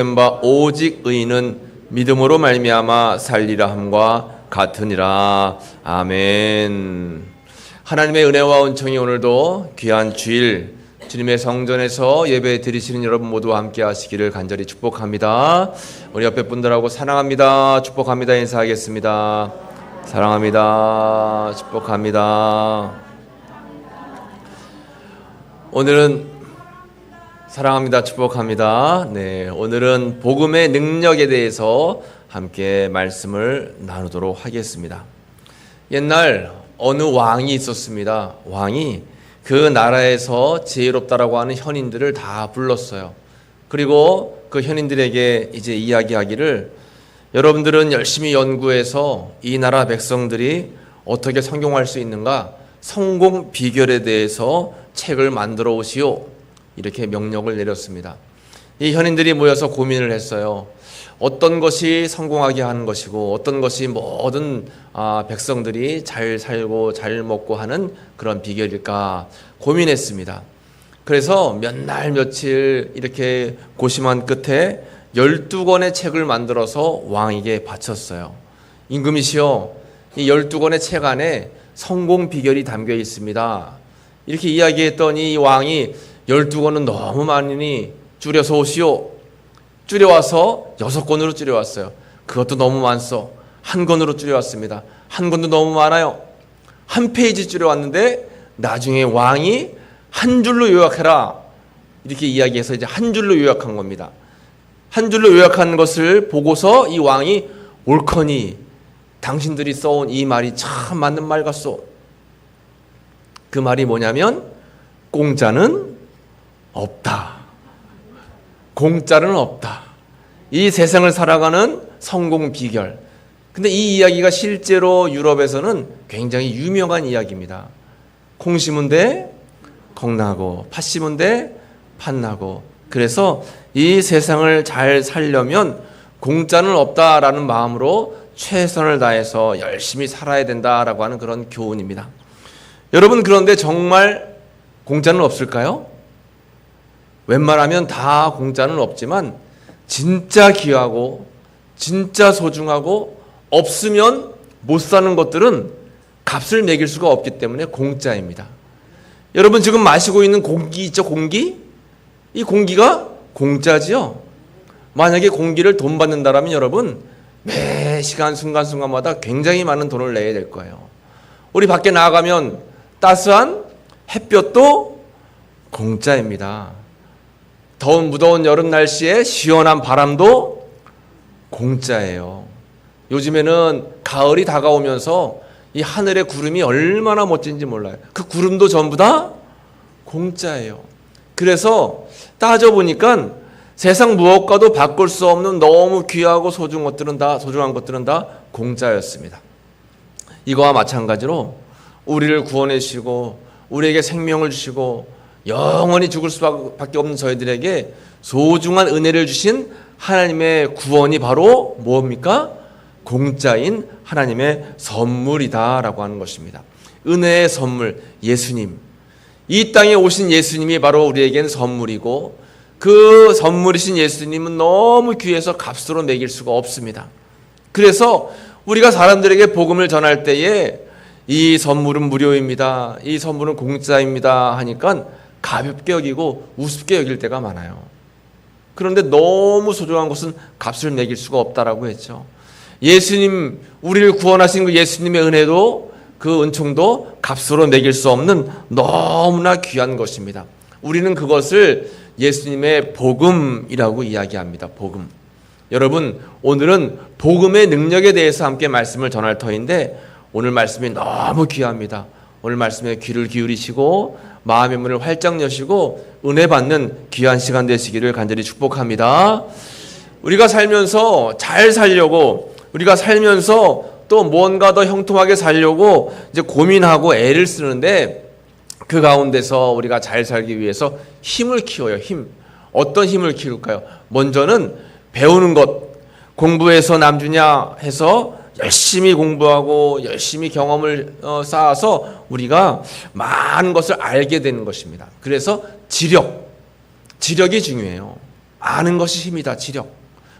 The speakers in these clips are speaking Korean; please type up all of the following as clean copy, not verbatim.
바 오직 의인은 믿음으로 말미암아 살리라 함과 같으니라. 아멘. 하나님의 은혜와 은총이 오늘도 귀한 주일 주님의 성전에서 예배 드리시는 여러분 모두와 함께 하시기를 간절히 축복합니다. 우리 옆에 분들하고 사랑합니다, 축복합니다 인사하겠습니다. 사랑합니다, 축복합니다. 오늘은 사랑합니다, 축복합니다. 네, 오늘은 복음의 능력에 대해서 함께 말씀을 나누도록 하겠습니다. 옛날 어느 왕이 있었습니다. 왕이 그 나라에서 지혜롭다라고 하는 현인들을 다 불렀어요. 그리고 그 현인들에게 이제 이야기하기를, 여러분들은 열심히 연구해서 이 나라 백성들이 어떻게 성공할 수 있는가, 성공 비결에 대해서 책을 만들어 오시오, 이렇게 명령을 내렸습니다. 이 현인들이 모여서 고민을 했어요. 어떤 것이 성공하게 하는 것이고 어떤 것이 모든 백성들이 잘 살고 잘 먹고 하는 그런 비결일까 고민했습니다. 그래서 몇 날 며칠 이렇게 고심한 끝에 12권의 책을 만들어서 왕에게 바쳤어요. 임금이시여, 이 12권의 책 안에 성공 비결이 담겨 있습니다. 이렇게 이야기했더니 이 왕이 12권은 너무 많으니 줄여서 오시오. 줄여와서 6권으로 줄여왔어요. 그것도 너무 많소. 1권으로 줄여왔습니다. 1권도 너무 많아요. 1페이지 줄여왔는데 나중에 왕이 한 줄로 요약해라, 이렇게 이야기해서 이제 한 줄로 요약한 겁니다. 한 줄로 요약한 것을 보고서 이 왕이 옳거니 당신들이 써온 이 말이 참 맞는 말 같소. 그 말이 뭐냐면 공짜는 없다. 공짜는 없다. 이 세상을 살아가는 성공 비결. 근데 이 이야기가 실제로 유럽에서는 굉장히 유명한 이야기입니다. 콩 심은 데 콩나고, 팥 심은 데 팥나고. 그래서 이 세상을 잘 살려면 공짜는 없다라는 마음으로 최선을 다해서 열심히 살아야 된다라고 하는 그런 교훈입니다. 여러분, 그런데 정말 공짜는 없을까요? 웬만하면 다 공짜는 없지만 진짜 귀하고 진짜 소중하고 없으면 못 사는 것들은 값을 매길 수가 없기 때문에 공짜입니다. 여러분, 지금 마시고 있는 공기 있죠? 공기? 이 공기가 공짜지요? 만약에 공기를 돈 받는다라면 여러분, 매 시간 순간순간마다 굉장히 많은 돈을 내야 될 거예요. 우리 밖에 나가면 따스한 햇볕도 공짜입니다. 더운 무더운 여름 날씨에 시원한 바람도 공짜예요. 요즘에는 가을이 다가오면서 이 하늘의 구름이 얼마나 멋진지 몰라요. 그 구름도 전부 다 공짜예요. 그래서 따져보니까 세상 무엇과도 바꿀 수 없는 너무 귀하고 소중한 것들은 다 공짜였습니다. 이거와 마찬가지로 우리를 구원해 주시고 우리에게 생명을 주시고 영원히 죽을 수밖에 없는 저희들에게 소중한 은혜를 주신 하나님의 구원이 바로 뭡니까? 공짜인 하나님의 선물이다라고 하는 것입니다. 은혜의 선물, 예수님. 이 땅에 오신 예수님이 바로 우리에겐 선물이고, 그 선물이신 예수님은 너무 귀해서 값으로 매길 수가 없습니다. 그래서 우리가 사람들에게 복음을 전할 때에 이 선물은 무료입니다, 이 선물은 공짜입니다 하니까 가볍게 여기고 우습게 여길 때가 많아요. 그런데 너무 소중한 것은 값을 매길 수가 없다라고 했죠. 예수님, 우리를 구원하신 그 예수님의 은혜도, 그 은총도 값으로 매길 수 없는 너무나 귀한 것입니다. 우리는 그것을 예수님의 복음이라고 이야기합니다. 복음. 여러분, 오늘은 복음의 능력에 대해서 함께 말씀을 전할 터인데, 오늘 말씀이 너무 귀합니다. 오늘 말씀에 귀를 기울이시고 마음의 문을 활짝 여시고 은혜 받는 귀한 시간 되시기를 간절히 축복합니다. 우리가 살면서 잘 살려고, 우리가 살면서 또 뭔가 더 형통하게 살려고 이제 고민하고 애를 쓰는데, 그 가운데서 우리가 잘 살기 위해서 힘을 키워요. 힘. 어떤 힘을 키울까요? 먼저는 배우는 것. 공부해서 남주냐 해서 열심히 공부하고 열심히 경험을 쌓아서 우리가 많은 것을 알게 되는 것입니다. 그래서 지력이 중요해요. 아는 것이 힘이다. 지력.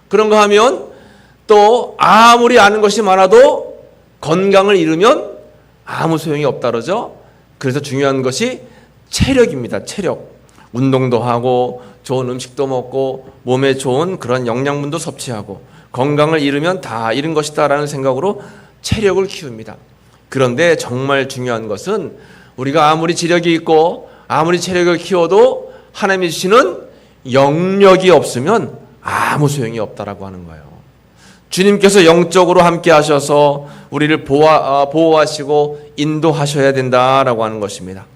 그런가 하면 또 아무리 아는 것이 많아도 건강을 잃으면 아무 소용이 없다 그러죠. 그래서 중요한 것이 체력입니다. 체력. 운동도 하고 좋은 음식도 먹고 몸에 좋은 그런 영양분도 섭취하고 건강을 잃으면 다 잃은 것이다 라는 생각으로 체력을 키웁니다. 그런데 정말 중요한 것은 우리가 아무리 지력이 있고 아무리 체력을 키워도 하나님이 주시는 영력이 없으면 아무 소용이 없다라고 하는 거예요. 주님께서 영적으로 함께 하셔서 우리를 보호하시고 인도하셔야 된다라고 하는 것입니다.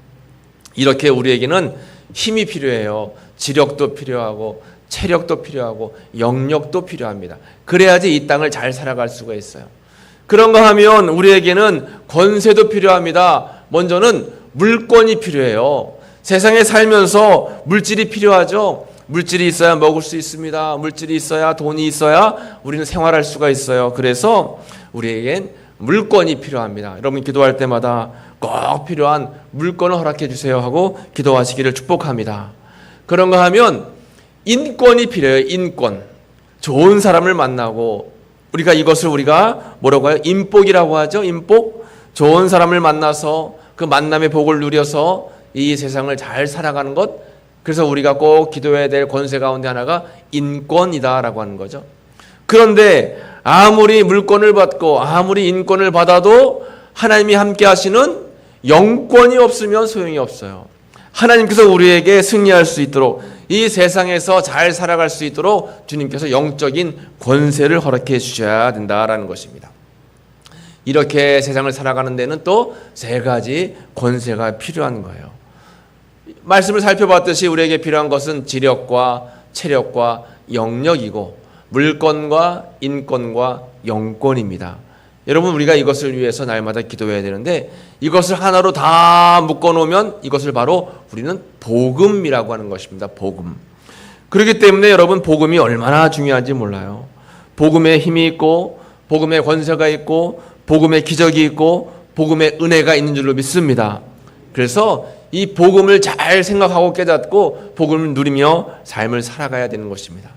이렇게 우리에게는 힘이 필요해요. 지력도 필요하고 체력도 필요하고 영력도 필요합니다. 그래야지 이 땅을 잘 살아갈 수가 있어요. 그런가 하면 우리에게는 권세도 필요합니다. 먼저는 물권이 필요해요. 세상에 살면서 물질이 필요하죠. 물질이 있어야 먹을 수 있습니다. 물질이 있어야 돈이 있어야 우리는 생활할 수가 있어요. 그래서 우리에겐 물권이 필요합니다. 여러분 기도할 때마다 꼭 필요한 물권을 허락해 주세요 하고 기도하시기를 축복합니다. 그런가 하면 인권이 필요해요. 인권. 좋은 사람을 만나고 우리가 뭐라고 해요? 인복이라고 하죠. 인복. 좋은 사람을 만나서 그 만남의 복을 누려서 이 세상을 잘 살아가는 것. 그래서 우리가 꼭 기도해야 될 권세 가운데 하나가 인권이다라고 하는 거죠. 그런데 아무리 물권을 받고 아무리 인권을 받아도 하나님이 함께 하시는 영권이 없으면 소용이 없어요. 하나님께서 우리에게 승리할 수 있도록 이 세상에서 잘 살아갈 수 있도록 주님께서 영적인 권세를 허락해 주셔야 된다라는 것입니다. 이렇게 세상을 살아가는 데는 또 세 가지 권세가 필요한 거예요. 말씀을 살펴봤듯이 우리에게 필요한 것은 지력과 체력과 영력이고 물권과 인권과 영권입니다. 여러분 우리가 이것을 위해서 날마다 기도해야 되는데 이것을 하나로 다 묶어놓으면 이것을 바로 우리는 복음이라고 하는 것입니다. 복음. 그렇기 때문에 여러분 복음이 얼마나 중요한지 몰라요. 복음에 힘이 있고 복음의 권세가 있고 복음의 기적이 있고 복음의 은혜가 있는 줄로 믿습니다. 그래서 이 복음을 잘 생각하고 깨닫고 복음을 누리며 삶을 살아가야 되는 것입니다.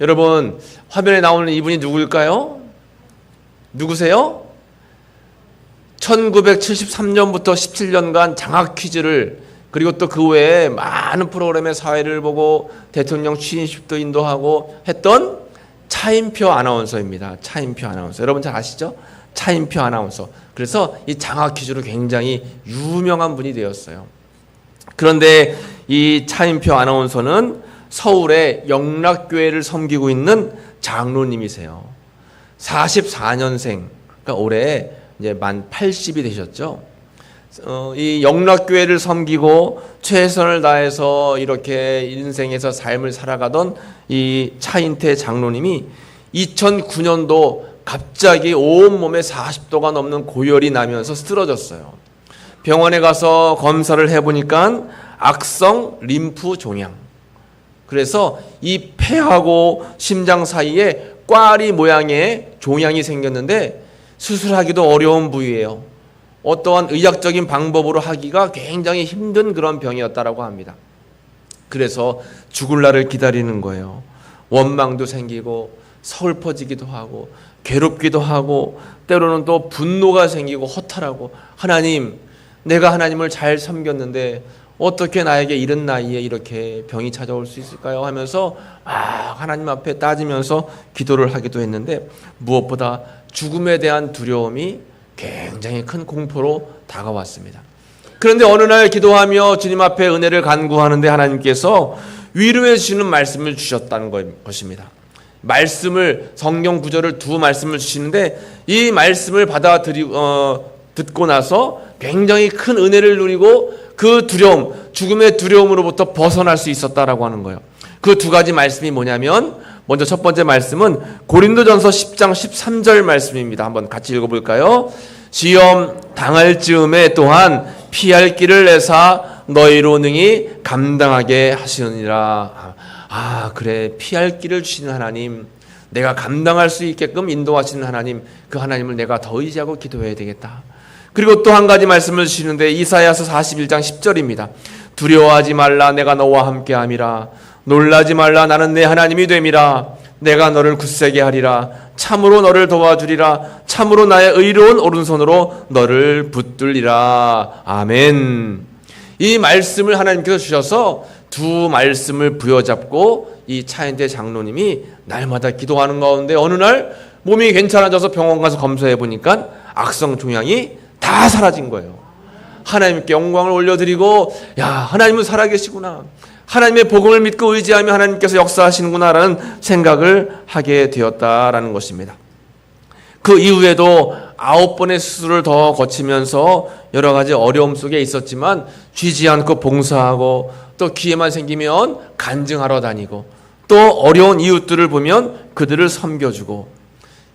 여러분 화면에 나오는 이분이 누구일까요? 누구세요? 1973년부터 17년간 장학 퀴즈를 그리고 또 그 외에 많은 프로그램의 사회를 보고 대통령 취임식도 인도하고 했던 차인표 아나운서입니다. 차인표 아나운서. 여러분 잘 아시죠? 차인표 아나운서. 그래서 이 장학 퀴즈로 굉장히 유명한 분이 되었어요. 그런데 이 차인표 아나운서는 서울의 영락교회를 섬기고 있는 장로님이세요. 44년생, 그러니까 올해 이제 만 80이 되셨죠. 이 영락교회를 섬기고 최선을 다해서 이렇게 인생에서 삶을 살아가던 이 차인태 장로님이 2009년도 갑자기 온몸에 40도가 넘는 고열이 나면서 쓰러졌어요. 병원에 가서 검사를 해보니까 악성 림프 종양. 그래서 이 폐하고 심장 사이에 꽈리 모양의 종양이 생겼는데 수술하기도 어려운 부위예요. 어떠한 의학적인 방법으로 하기가 굉장히 힘든 그런 병이었다라고 합니다. 그래서 죽을 날을 기다리는 거예요. 원망도 생기고 서글퍼지기도 하고 괴롭기도 하고 때로는 또 분노가 생기고 허탈하고 하나님, 내가 하나님을 잘 섬겼는데 어떻게 나에게 이런 나이에 이렇게 병이 찾아올 수 있을까요? 하면서 하나님 앞에 따지면서 기도를 하기도 했는데 무엇보다 죽음에 대한 두려움이 굉장히 큰 공포로 다가왔습니다. 그런데 어느 날 기도하며 주님 앞에 은혜를 간구하는데 하나님께서 위로해 주시는 말씀을 주셨다는 것입니다. 말씀을, 성경 구절을 두 말씀을 주시는데 이 말씀을 듣고 나서 굉장히 큰 은혜를 누리고 그 두려움, 죽음의 두려움으로부터 벗어날 수 있었다라고 하는 거예요. 그 두 가지 말씀이 뭐냐면 먼저 첫 번째 말씀은 고린도전서 10장 13절 말씀입니다. 한번 같이 읽어볼까요? 시험 당할 즈음에 또한 피할 길을 내사 너희로 능히 감당하게 하시느니라. 그래, 피할 길을 주시는 하나님, 내가 감당할 수 있게끔 인도하시는 하나님, 그 하나님을 내가 더 의지하고 기도해야 되겠다. 그리고 또 한 가지 말씀을 주시는데 이사야서 41장 10절입니다. 두려워하지 말라, 내가 너와 함께함이라. 놀라지 말라. 나는 내 하나님이 됨이라. 내가 너를 굳세게 하리라. 참으로 너를 도와주리라. 참으로 나의 의로운 오른손으로 너를 붙들리라. 아멘. 이 말씀을 하나님께서 주셔서 두 말씀을 부여잡고 이 차인태 장로님이 날마다 기도하는 가운데 어느 날 몸이 괜찮아져서 병원 가서 검사해 보니까 악성 종양이 다 사라진 거예요. 하나님께 영광을 올려드리고, 야, 하나님은 살아계시구나, 하나님의 복음을 믿고 의지하며 하나님께서 역사하시는구나라는 생각을 하게 되었다라는 것입니다. 그 이후에도 9번의 수술을 더 거치면서 여러 가지 어려움 속에 있었지만 쉬지 않고 봉사하고, 또 기회만 생기면 간증하러 다니고, 또 어려운 이웃들을 보면 그들을 섬겨주고,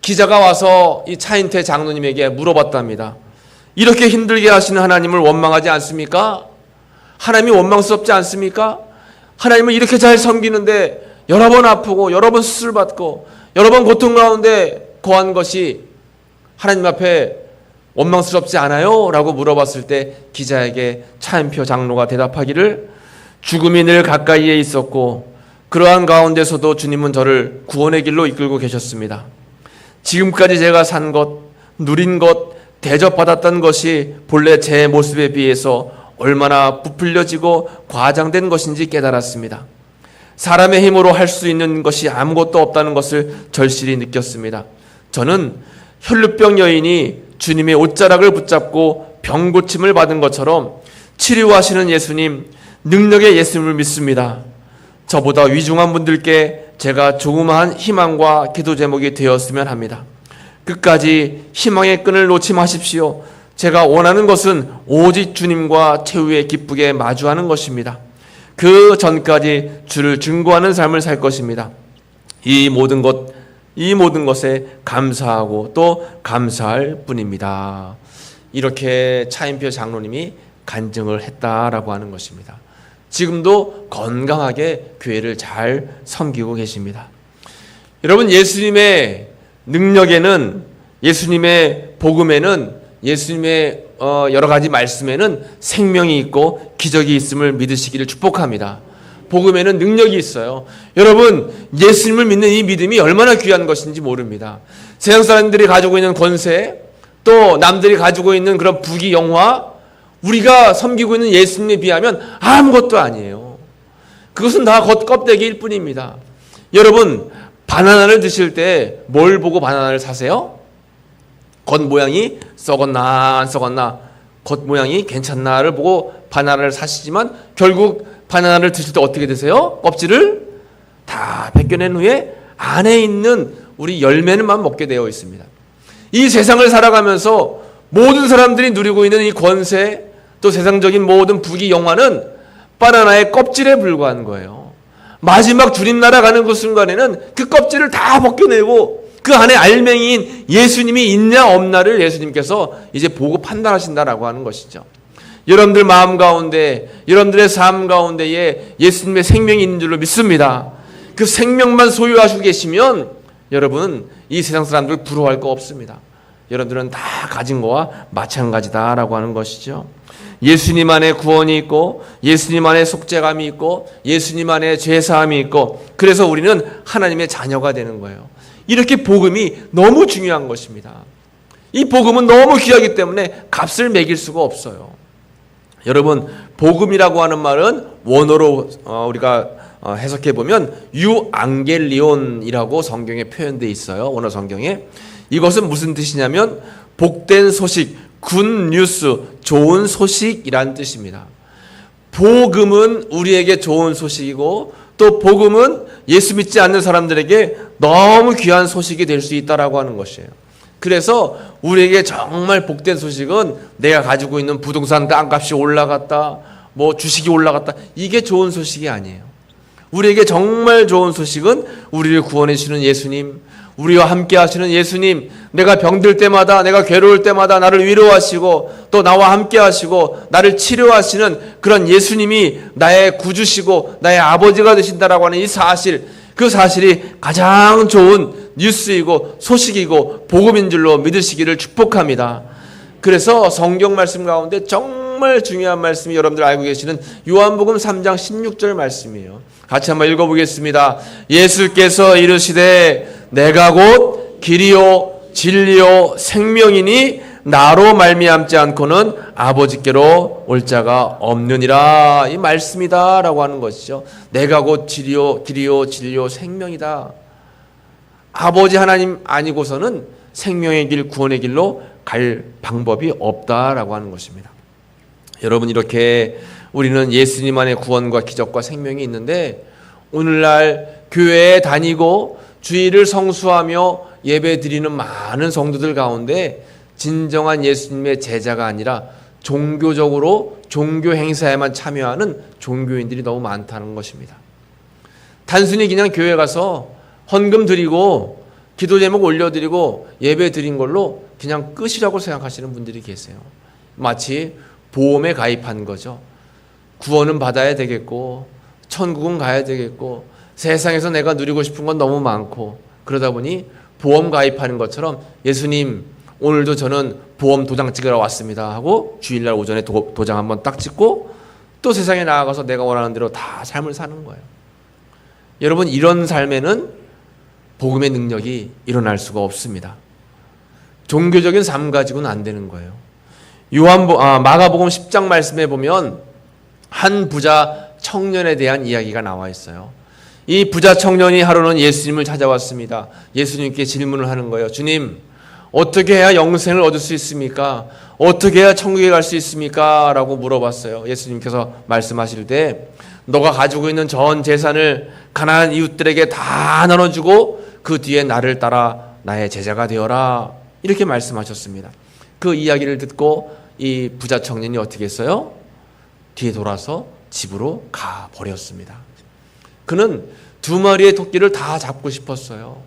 기자가 와서 이 차인태 장로님에게 물어봤답니다. 이렇게 힘들게 하시는 하나님을 원망하지 않습니까? 하나님이 원망스럽지 않습니까? 하나님을 이렇게 잘 섬기는데 여러 번 아프고 여러 번 수술받고 여러 번 고통 가운데 거한 것이 하나님 앞에 원망스럽지 않아요? 라고 물어봤을 때 기자에게 차인표 장로가 대답하기를, 죽음이 늘 가까이에 있었고 그러한 가운데서도 주님은 저를 구원의 길로 이끌고 계셨습니다. 지금까지 제가 산 것, 누린 것, 대접받았던 것이 본래 제 모습에 비해서 얼마나 부풀려지고 과장된 것인지 깨달았습니다. 사람의 힘으로 할 수 있는 것이 아무것도 없다는 것을 절실히 느꼈습니다. 저는 혈루병 여인이 주님의 옷자락을 붙잡고 병고침을 받은 것처럼 치료하시는 예수님, 능력의 예수님을 믿습니다. 저보다 위중한 분들께 제가 조그마한 희망과 기도 제목이 되었으면 합니다. 끝까지 희망의 끈을 놓지 마십시오. 제가 원하는 것은 오직 주님과 최후에 기쁘게 마주하는 것입니다. 그 전까지 주를 증거하는 삶을 살 것입니다. 이 모든 것에 감사하고 또 감사할 뿐입니다. 이렇게 차인표 장로님이 간증을 했다라고 하는 것입니다. 지금도 건강하게 교회를 잘 섬기고 계십니다. 여러분, 예수님의 능력에는, 예수님의 복음에는, 예수님의 여러 가지 말씀에는 생명이 있고 기적이 있음을 믿으시기를 축복합니다. 복음에는 능력이 있어요. 여러분, 예수님을 믿는 이 믿음이 얼마나 귀한 것인지 모릅니다. 세상 사람들이 가지고 있는 권세, 또 남들이 가지고 있는 그런 부귀 영화, 우리가 섬기고 있는 예수님에 비하면 아무것도 아니에요. 그것은 다 겉껍데기일 뿐입니다. 여러분, 바나나를 드실 때 뭘 보고 바나나를 사세요? 겉모양이 썩었나 안 썩었나, 겉모양이 괜찮나를 보고 바나나를 사시지만 결국 바나나를 드실 때 어떻게 드세요? 껍질을 다 벗겨낸 후에 안에 있는 우리 열매는만 먹게 되어 있습니다. 이 세상을 살아가면서 모든 사람들이 누리고 있는 이 권세, 또 세상적인 모든 부귀 영화는 바나나의 껍질에 불과한 거예요. 마지막 주님 나라 가는 그 순간에는 그 껍질을 다 벗겨내고 그 안에 알맹이인 예수님이 있냐 없나를 예수님께서 이제 보고 판단하신다라고 하는 것이죠. 여러분들 마음 가운데, 여러분들의 삶 가운데에 예수님의 생명이 있는 줄로 믿습니다. 그 생명만 소유하시고 계시면 여러분, 이 세상 사람들 부러워할 거 없습니다. 여러분들은 다 가진 거와 마찬가지다라고 하는 것이죠. 예수님 안에 구원이 있고, 예수님 안에 속죄감이 있고, 예수님 안에 죄사함이 있고, 그래서 우리는 하나님의 자녀가 되는 거예요. 이렇게 복음이 너무 중요한 것입니다. 이 복음은 너무 귀하기 때문에 값을 매길 수가 없어요. 여러분, 복음이라고 하는 말은 원어로 우리가 해석해 보면 유앙겔리온이라고 성경에 표현되어 있어요. 원어 성경에. 이것은 무슨 뜻이냐면 복된 소식, 굿뉴스, 좋은 소식이라는 뜻입니다. 복음은 우리에게 좋은 소식이고, 또 복음은 예수 믿지 않는 사람들에게 너무 귀한 소식이 될 수 있다라고 하는 것이에요. 그래서 우리에게 정말 복된 소식은 내가 가지고 있는 부동산 땅값이 올라갔다, 뭐 주식이 올라갔다, 이게 좋은 소식이 아니에요. 우리에게 정말 좋은 소식은 우리를 구원해 주시는 예수님, 우리와 함께 하시는 예수님, 내가 병들 때마다, 내가 괴로울 때마다 나를 위로하시고 또 나와 함께 하시고 나를 치료하시는 그런 예수님이 나의 구주시고 나의 아버지가 되신다라고 하는 이 사실, 그 사실이 가장 좋은 뉴스이고 소식이고 복음인 줄로 믿으시기를 축복합니다. 그래서 성경 말씀 가운데 정말 중요한 말씀이 여러분들 알고 계시는 요한복음 3장 16절 말씀이에요. 같이 한번 읽어보겠습니다. 예수께서 이르시되 내가 곧 길이요 진리요 생명이니 나로 말미암지 않고는 아버지께로 올 자가 없느니라. 이 말씀이다 라고 하는 것이죠. 내가 곧 길이요 진리요 생명이다. 아버지 하나님 아니고서는 생명의 길, 구원의 길로 갈 방법이 없다라고 하는 것입니다. 여러분, 이렇게 우리는 예수님 안에 구원과 기적과 생명이 있는데, 오늘날 교회에 다니고 주일을 성수하며 예배 드리는 많은 성도들 가운데 진정한 예수님의 제자가 아니라 종교적으로 종교 행사에만 참여하는 종교인들이 너무 많다는 것입니다. 단순히 그냥 교회 가서 헌금 드리고 기도 제목 올려드리고 예배 드린 걸로 그냥 끝이라고 생각하시는 분들이 계세요. 마치 보험에 가입한 거죠. 구원은 받아야 되겠고 천국은 가야 되겠고 세상에서 내가 누리고 싶은 건 너무 많고, 그러다 보니 보험 가입하는 것처럼 예수님 오늘도 저는 보험 도장 찍으러 왔습니다 하고 주일날 오전에 도장 한번 딱 찍고 또 세상에 나아가서 내가 원하는 대로 다 삶을 사는 거예요. 여러분, 이런 삶에는 복음의 능력이 일어날 수가 없습니다. 종교적인 삶 가지고는 안 되는 거예요. 마가복음 10장 말씀에 보면 한 부자 청년에 대한 이야기가 나와 있어요. 이 부자 청년이 하루는 예수님을 찾아왔습니다. 예수님께 질문을 하는 거예요. 주님, 어떻게 해야 영생을 얻을 수 있습니까? 어떻게 해야 천국에 갈 수 있습니까? 라고 물어봤어요. 예수님께서 말씀하실 때 너가 가지고 있는 전 재산을 가난한 이웃들에게 다 나눠주고 그 뒤에 나를 따라 나의 제자가 되어라, 이렇게 말씀하셨습니다. 그 이야기를 듣고 이 부자 청년이 어떻게 했어요? 뒤에 돌아서 집으로 가버렸습니다. 그는 두 마리의 토끼를 다 잡고 싶었어요.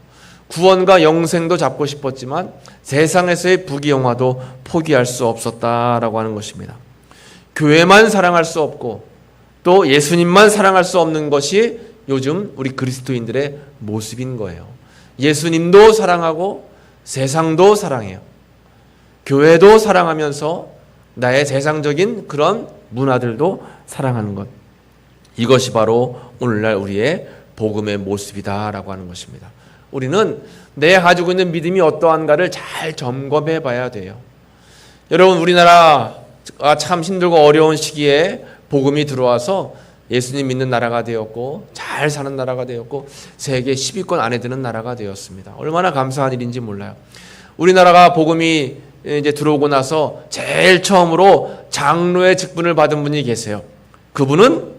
구원과 영생도 잡고 싶었지만 세상에서의 부귀영화도 포기할 수 없었다라고 하는 것입니다. 교회만 사랑할 수 없고 또 예수님만 사랑할 수 없는 것이 요즘 우리 그리스도인들의 모습인 거예요. 예수님도 사랑하고 세상도 사랑해요. 교회도 사랑하면서 나의 세상적인 그런 문화들도 사랑하는 것, 이것이 바로 오늘날 우리의 복음의 모습이다라고 하는 것입니다. 우리는 내가 가지고 있는 믿음이 어떠한가를 잘 점검해 봐야 돼요. 여러분, 우리나라가 참 힘들고 어려운 시기에 복음이 들어와서 예수님 믿는 나라가 되었고 잘 사는 나라가 되었고 세계 10위권 안에 드는 나라가 되었습니다. 얼마나 감사한 일인지 몰라요. 우리나라가 복음이 이제 들어오고 나서 제일 처음으로 장로의 직분을 받은 분이 계세요. 그분은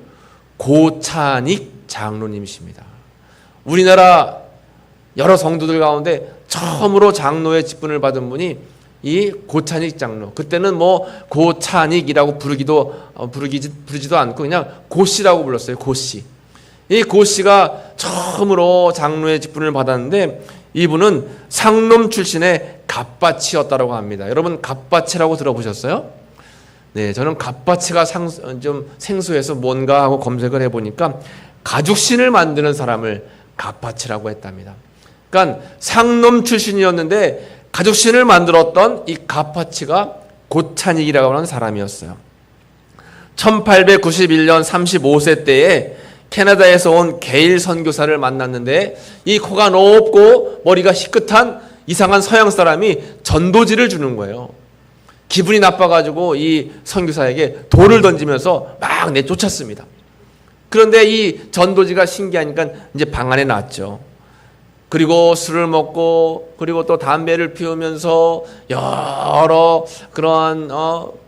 고찬익 장로님이십니다. 우리나라 여러 성도들 가운데 처음으로 장로의 직분을 받은 분이 이 고찬익 장로. 그때는 뭐 고찬익이라고 부르지도 않고 그냥 고씨라고 불렀어요. 고씨. 이 고씨가 처음으로 장로의 직분을 받았는데 이분은 상놈 출신의 갓바치였다고 합니다. 여러분, 갓바치라고 들어보셨어요? 네, 저는 갓바치가 좀 생소해서 뭔가 하고 검색을 해보니까 가죽신을 만드는 사람을 갓바치라고 했답니다. 그러니까 상놈 출신이었는데 가죽신을 만들었던 이 갓바치가 고찬익이라고 하는 사람이었어요. 1891년 35세 때에 캐나다에서 온 게일 선교사를 만났는데 이 코가 높고 머리가 희끗한 이상한 서양 사람이 전도지를 주는 거예요. 기분이 나빠가지고 이 선교사에게 돌을 던지면서 막 내쫓았습니다. 그런데 이 전도지가 신기하니까 이제 방 안에 놨죠. 그리고 술을 먹고 그리고 또 담배를 피우면서 여러 그러한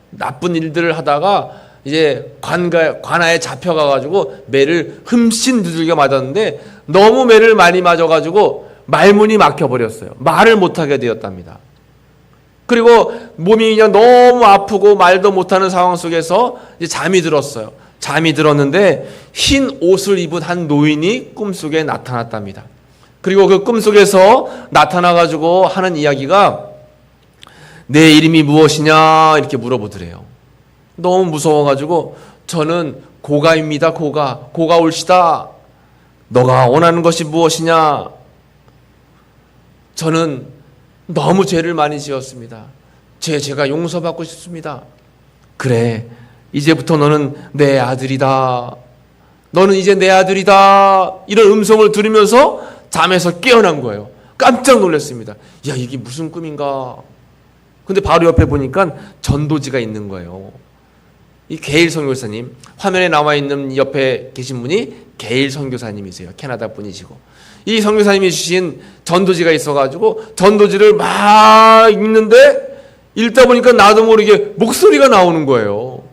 나쁜 일들을 하다가 이제 관아에 잡혀가가지고 매를 흠씬 두들겨 맞았는데 너무 매를 많이 맞아가지고 말문이 막혀버렸어요. 말을 못하게 되었답니다. 그리고 몸이 그냥 너무 아프고 말도 못하는 상황 속에서 이제 잠이 들었어요. 잠이 들었는데 흰 옷을 입은 한 노인이 꿈속에 나타났답니다. 그리고 그 꿈속에서 나타나가지고 하는 이야기가 내 이름이 무엇이냐 이렇게 물어보더래요. 너무 무서워가지고 저는 고가입니다. 고가 올시다. 너가 원하는 것이 무엇이냐? 저는 너무 죄를 많이 지었습니다. 제가 용서받고 싶습니다. 그래, 이제부터 너는 내 아들이다. 너는 이제 내 아들이다. 이런 음성을 들으면서 잠에서 깨어난 거예요. 깜짝 놀랐습니다. 야, 이게 무슨 꿈인가? 근데 바로 옆에 보니까 전도지가 있는 거예요. 이 게일 선교사님, 화면에 나와 있는 옆에 계신 분이 게일 선교사님이세요. 캐나다 분이시고. 이 선교사님이 주신 전도지가 있어가지고 전도지를 막 읽는데 읽다 보니까 나도 모르게 목소리가 나오는 거예요.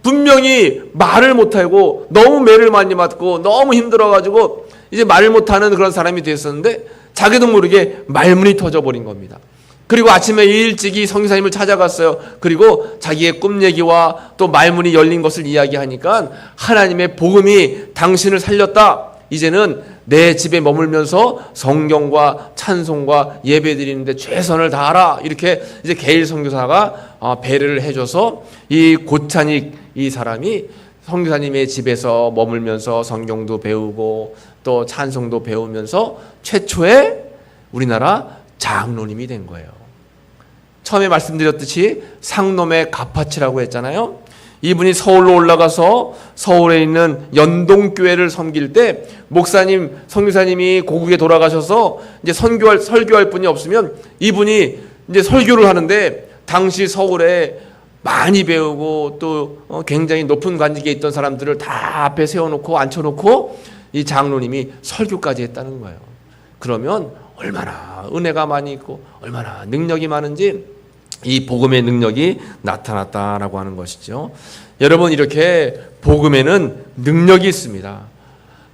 분명히 말을 못하고 너무 매를 많이 맞고 너무 힘들어가지고 이제 말을 못하는 그런 사람이 됐었는데 자기도 모르게 말문이 터져버린 겁니다. 그리고 아침에 일찍이 선교사님을 찾아갔어요. 그리고 자기의 꿈 얘기와 또 말문이 열린 것을 이야기하니까 하나님의 복음이 당신을 살렸다. 이제는 내 집에 머물면서 성경과 찬송과 예배 드리는데 최선을 다하라. 이렇게 이제 게일 선교사가 배려를 해줘서 이 고찬익 이 사람이 선교사님의 집에서 머물면서 성경도 배우고 또 찬송도 배우면서 최초의 우리나라 장로님이 된 거예요. 처음에 말씀드렸듯이 상놈의 가파치라고 했잖아요. 이분이 서울로 올라가서 서울에 있는 연동교회를 섬길 때 목사님, 선교사님이 고국에 돌아가셔서 이제 설교할 분이 없으면 이분이 이제 설교를 하는데 당시 서울에 많이 배우고 또 굉장히 높은 관직에 있던 사람들을 다 앞에 세워놓고 앉혀놓고 이 장로님이 설교까지 했다는 거예요. 그러면 얼마나 은혜가 많이 있고 얼마나 능력이 많은지 이 복음의 능력이 나타났다라고 하는 것이죠. 여러분, 이렇게 복음에는 능력이 있습니다.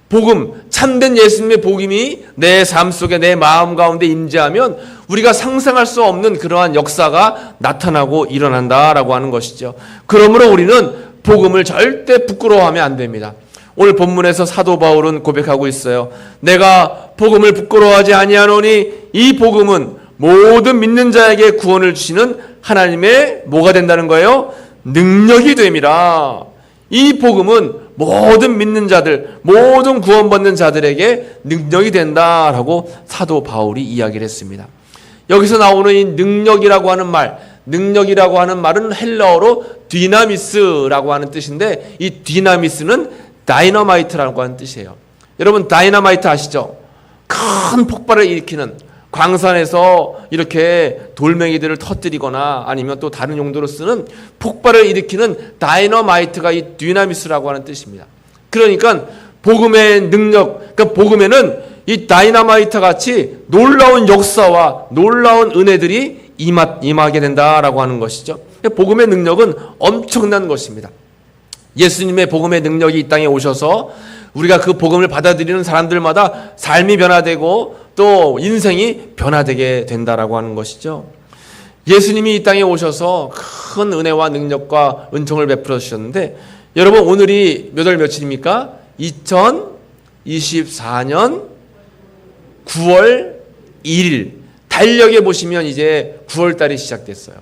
복음, 참된 예수님의 복음이 내 삶 속에 내 마음 가운데 임재하면 우리가 상상할 수 없는 그러한 역사가 나타나고 일어난다라고 하는 것이죠. 그러므로 우리는 복음을 절대 부끄러워하면 안 됩니다. 오늘 본문에서 사도 바울은 고백하고 있어요. 내가 복음을 부끄러워하지 아니하노니 이 복음은 모든 믿는 자에게 구원을 주시는 하나님의 뭐가 된다는 거예요? 능력이 됨이라. 이 복음은 모든 믿는 자들, 모든 구원받는 자들에게 능력이 된다라고 사도 바울이 이야기를 했습니다. 여기서 나오는 이 능력이라고 하는 말, 능력이라고 하는 말은 헬라어로 디나미스라고 하는 뜻인데 이 디나미스는 다이너마이트라고 하는 뜻이에요. 여러분, 다이너마이트 아시죠? 큰 폭발을 일으키는, 광산에서 이렇게 돌멩이들을 터뜨리거나 아니면 또 다른 용도로 쓰는 폭발을 일으키는 다이너마이트가 이 디나미스라고 하는 뜻입니다. 그러니까 복음의 능력, 그러니까 복음에는 이 다이너마이트 같이 놀라운 역사와 놀라운 은혜들이 임하게 된다라고 하는 것이죠. 복음의 능력은 엄청난 것입니다. 예수님의 복음의 능력이 이 땅에 오셔서 우리가 그 복음을 받아들이는 사람들마다 삶이 변화되고 또 인생이 변화되게 된다라고 하는 것이죠. 예수님이 이 땅에 오셔서 큰 은혜와 능력과 은총을 베풀어 주셨는데 여러분, 오늘이 몇 월 며칠입니까? 2024년 9월 1일 달력에 보시면 이제 9월 달이 시작됐어요.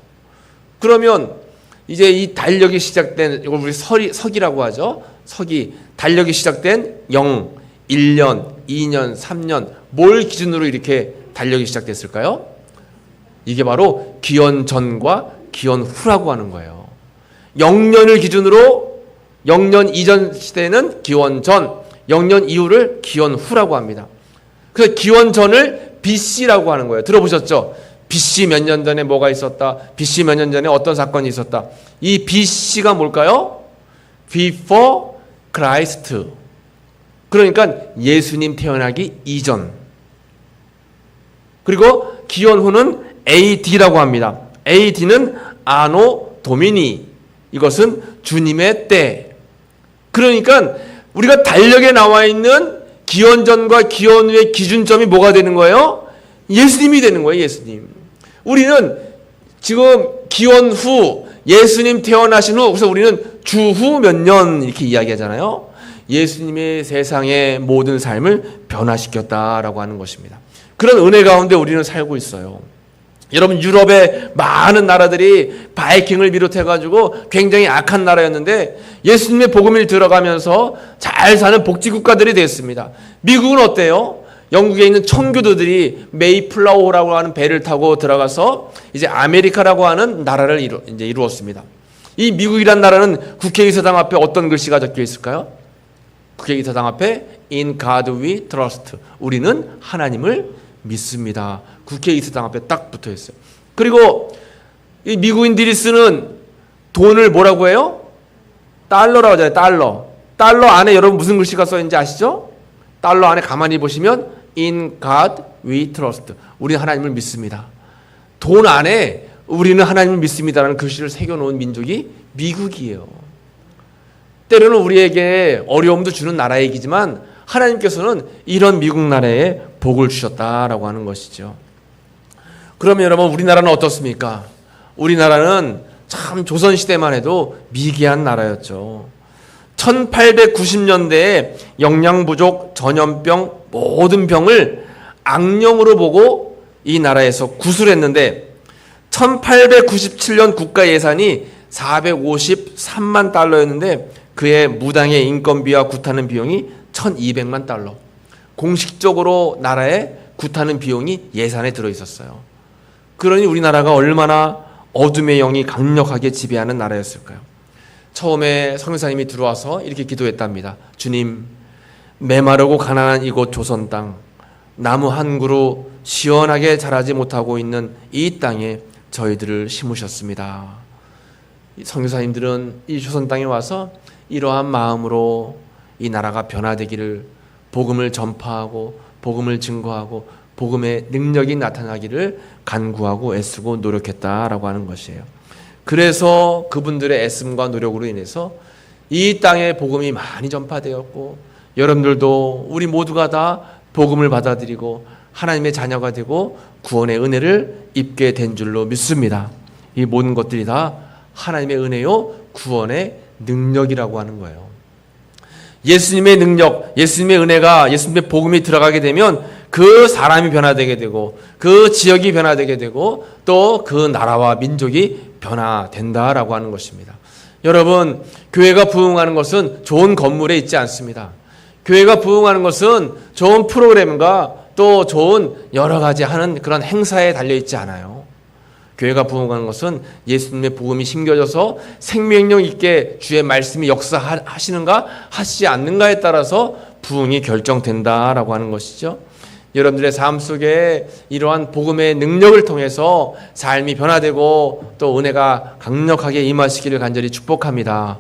그러면 이제 이 달력이 시작된, 이걸 우리 서기라고 하죠. 서기, 달력이 시작된 0, 1년, 2년, 3년, 뭘 기준으로 이렇게 달력이 시작됐을까요? 이게 바로 기원 전과 기원 후라고 하는 거예요. 0년을 기준으로 0년 이전 시대는 기원 전, 0년 이후를 기원 후라고 합니다. 그래서 기원 전을 BC라고 하는 거예요. 들어보셨죠? BC 몇 년 전에 뭐가 있었다. BC 몇 년 전에 어떤 사건이 있었다. 이 BC가 뭘까요? Before Christ. 그러니까 예수님 태어나기 이전. 그리고 기원 후는 AD라고 합니다. AD는 아노 도미니. 이것은 주님의 때. 그러니까 우리가 달력에 나와 있는 기원 전과 기원 후의 기준점이 뭐가 되는 거예요? 예수님이 되는 거예요. 예수님. 우리는 지금 기원 후 예수님 태어나신 후, 그래서 우리는 주후 몇 년 이렇게 이야기하잖아요. 예수님의 세상의 모든 삶을 변화시켰다라고 하는 것입니다. 그런 은혜 가운데 우리는 살고 있어요. 여러분, 유럽의 많은 나라들이 바이킹을 비롯해가지고 굉장히 악한 나라였는데 예수님의 복음이 들어가면서 잘 사는 복지국가들이 됐습니다. 미국은 어때요? 영국에 있는 청교도들이 메이플라워라고 하는 배를 타고 들어가서 이제 아메리카라고 하는 나라를 이루었습니다. 이 미국이란 나라는 국회의사당 앞에 어떤 글씨가 적혀 있을까요? 국회의사당 앞에 In God we trust. 우리는 하나님을 믿습니다. 국회의사당 앞에 딱 붙어 있어요. 그리고 이 미국인들이 쓰는 돈을 뭐라고 해요? 달러라고 하잖아요. 달러. 달러 안에 여러분 무슨 글씨가 써 있는지 아시죠? 달러 안에 가만히 보시면 In God we trust. 우리는 하나님을 믿습니다. 돈 안에 우리는 하나님을 믿습니다라는 글씨를 새겨놓은 민족이 미국이에요. 때로는 우리에게 어려움도 주는 나라 얘기지만 하나님께서는 이런 미국 나라에 복을 주셨다라고 하는 것이죠. 그러면 여러분 우리나라는 어떻습니까? 우리나라는 참 조선시대만 해도 미개한 나라였죠. 1890년대에 영양부족, 전염병, 모든 병을 악령으로 보고 이 나라에서 구술했는데 1897년 국가 예산이 453만 달러였는데 그의 무당의 인건비와 굿하는 비용이 1200만 달러. 공식적으로 나라에 굿하는 비용이 예산에 들어있었어요. 그러니 우리나라가 얼마나 어둠의 영이 강력하게 지배하는 나라였을까요? 처음에 선교사님이 들어와서 이렇게 기도했답니다. 주님, 메마르고 가난한 이곳 조선 땅, 나무 한 그루 시원하게 자라지 못하고 있는 이 땅에 저희들을 심으셨습니다. 선교사님들은 이 조선 땅에 와서 이러한 마음으로 이 나라가 변화되기를, 복음을 전파하고 복음을 증거하고 복음의 능력이 나타나기를 간구하고 애쓰고 노력했다라고 하는 것이에요. 그래서 그분들의 애씀과 노력으로 인해서 이 땅에 복음이 많이 전파되었고 여러분들도 우리 모두가 다 복음을 받아들이고 하나님의 자녀가 되고 구원의 은혜를 입게 된 줄로 믿습니다. 이 모든 것들이 다 하나님의 은혜요 구원의 능력이라고 하는 거예요. 예수님의 능력, 예수님의 은혜가, 예수님의 복음이 들어가게 되면 그 사람이 변화되게 되고 그 지역이 변화되게 되고 또 그 나라와 민족이 변화된다라고 하는 것입니다. 여러분, 교회가 부흥하는 것은 좋은 건물에 있지 않습니다. 교회가 부흥하는 것은 좋은 프로그램과 또 좋은 여러 가지 하는 그런 행사에 달려있지 않아요. 교회가 부흥하는 것은 예수님의 복음이 심겨져서 생명력 있게 주의 말씀이 역사하시는가 하시지 않는가에 따라서 부흥이 결정된다라고 하는 것이죠. 여러분들의 삶 속에 이러한 복음의 능력을 통해서 삶이 변화되고 또 은혜가 강력하게 임하시기를 간절히 축복합니다.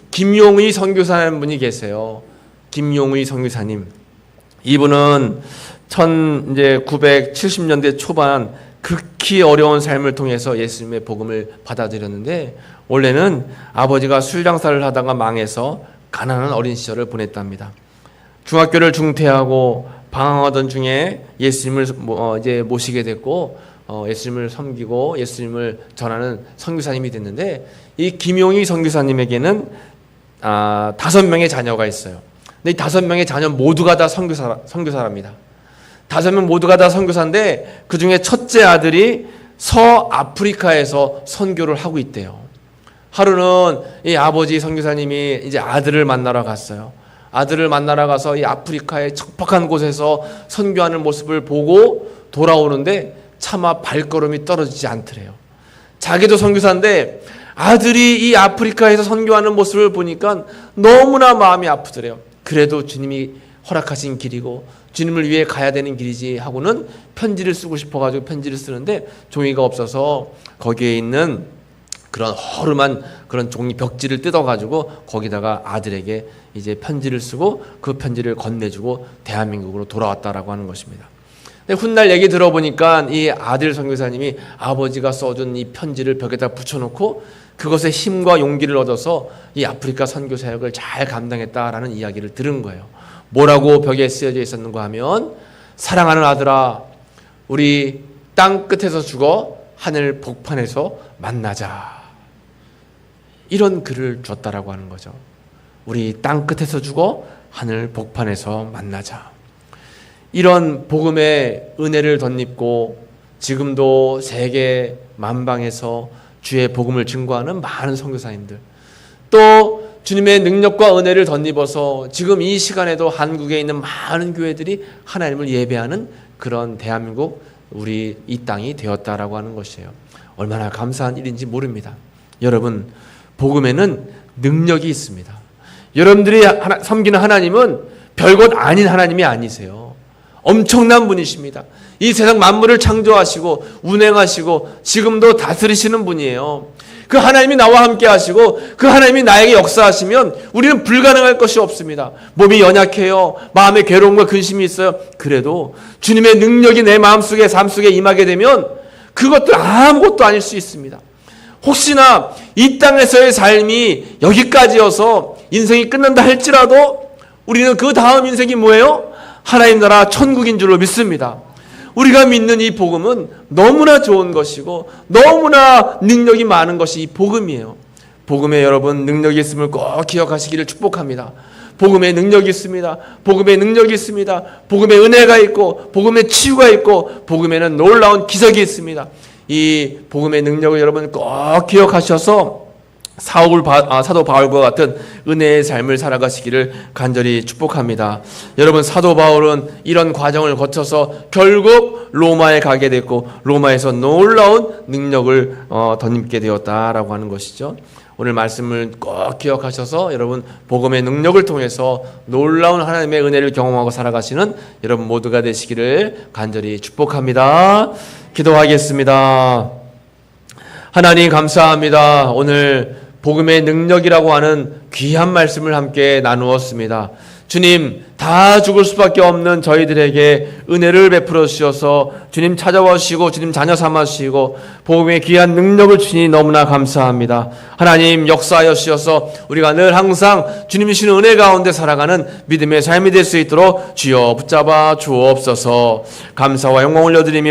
김용의 선교사라는 분이 계세요. 김용의 선교사님. 이분은 1970년대 초반 극히 어려운 삶을 통해서 예수님의 복음을 받아들였는데 원래는 아버지가 술 장사를 하다가 망해서 가난한 어린 시절을 보냈답니다. 중학교를 중퇴하고 방황하던 중에 예수님을 이제 모시게 됐고 예수님을 섬기고 예수님을 전하는 선교사님이 됐는데 이 김용희 선교사님에게는 5명의 자녀가 있어요. 근데 이 5명의 자녀 모두가 다 선교사랍니다. 5명 모두가 다 선교사인데 그 중에 첫째 아들이 서아프리카에서 선교를 하고 있대요. 하루는 이 아버지 선교사님이 이제 아들을 만나러 갔어요. 아들을 만나러 가서 이 아프리카의 척박한 곳에서 선교하는 모습을 보고 돌아오는데 차마 발걸음이 떨어지지 않더래요. 자기도 선교사인데 아들이 이 아프리카에서 선교하는 모습을 보니까 너무나 마음이 아프더래요. 그래도 주님이 허락하신 길이고 주님을 위해 가야 되는 길이지 하고는 편지를 쓰고 싶어가지고 편지를 쓰는데 종이가 없어서 거기에 있는 그런 허름한 그런 종이 벽지를 뜯어가지고 거기다가 아들에게 이제 편지를 쓰고 그 편지를 건네주고 대한민국으로 돌아왔다라고 하는 것입니다. 근데 훗날 얘기 들어보니까 이 아들 선교사님이 아버지가 써준 이 편지를 벽에다 붙여놓고 그것에 힘과 용기를 얻어서 이 아프리카 선교 사역을 잘 감당했다라는 이야기를 들은 거예요. 뭐라고 벽에 쓰여져 있었는가 하면 사랑하는 아들아 우리 땅 끝에서 죽어 하늘 복판에서 만나자. 이런 글을 줬다라고 하는 거죠. 우리 땅 끝에서 죽어 하늘 복판에서 만나자. 이런 복음의 은혜를 덧입고 지금도 세계 만방에서 주의 복음을 증거하는 많은 선교사님들 또 주님의 능력과 은혜를 덧입어서 지금 이 시간에도 한국에 있는 많은 교회들이 하나님을 예배하는 그런 대한민국 우리 이 땅이 되었다라고 하는 것이에요. 얼마나 감사한 일인지 모릅니다. 여러분 복음에는 능력이 있습니다. 여러분들이 섬기는 하나님은 별것 아닌 하나님이 아니세요. 엄청난 분이십니다. 이 세상 만물을 창조하시고 운행하시고 지금도 다스리시는 분이에요. 그 하나님이 나와 함께 하시고 그 하나님이 나에게 역사하시면 우리는 불가능할 것이 없습니다. 몸이 연약해요. 마음에 괴로움과 근심이 있어요. 그래도 주님의 능력이 내 마음속에 삶 속에 임하게 되면 그것도 아무것도 아닐 수 있습니다. 혹시나 이 땅에서의 삶이 여기까지여서 인생이 끝난다 할지라도 우리는 그 다음 인생이 뭐예요? 하나님 나라 천국인 줄로 믿습니다. 우리가 믿는 이 복음은 너무나 좋은 것이고 너무나 능력이 많은 것이 이 복음이에요. 복음에 여러분 능력이 있음을 꼭 기억하시기를 축복합니다. 복음에 능력이 있습니다. 복음에 능력이 있습니다. 복음에 은혜가 있고 복음에 치유가 있고 복음에는 놀라운 기적이 있습니다. 이 복음의 능력을 여러분 꼭 기억하셔서 사도 바울과 같은 은혜의 삶을 살아가시기를 간절히 축복합니다. 여러분 사도 바울은 이런 과정을 거쳐서 결국 로마에 가게 됐고 로마에서 놀라운 능력을 덧입게 되었다라고 하는 것이죠. 오늘 말씀을 꼭 기억하셔서 여러분 복음의 능력을 통해서 놀라운 하나님의 은혜를 경험하고 살아가시는 여러분 모두가 되시기를 간절히 축복합니다. 기도하겠습니다. 하나님 감사합니다. 오늘 복음의 능력이라고 하는 귀한 말씀을 함께 나누었습니다. 주님, 다 죽을 수밖에 없는 저희들에게 은혜를 베풀어 주셔서 주님 찾아와 주시고 주님 자녀 삼아 주시고 복음의 귀한 능력을 주시니 너무나 감사합니다. 하나님 역사하여 주셔서 우리가 늘 항상 주님 주시는 은혜 가운데 살아가는 믿음의 삶이 될 수 있도록 주여 붙잡아 주옵소서. 감사와 영광 올려드리며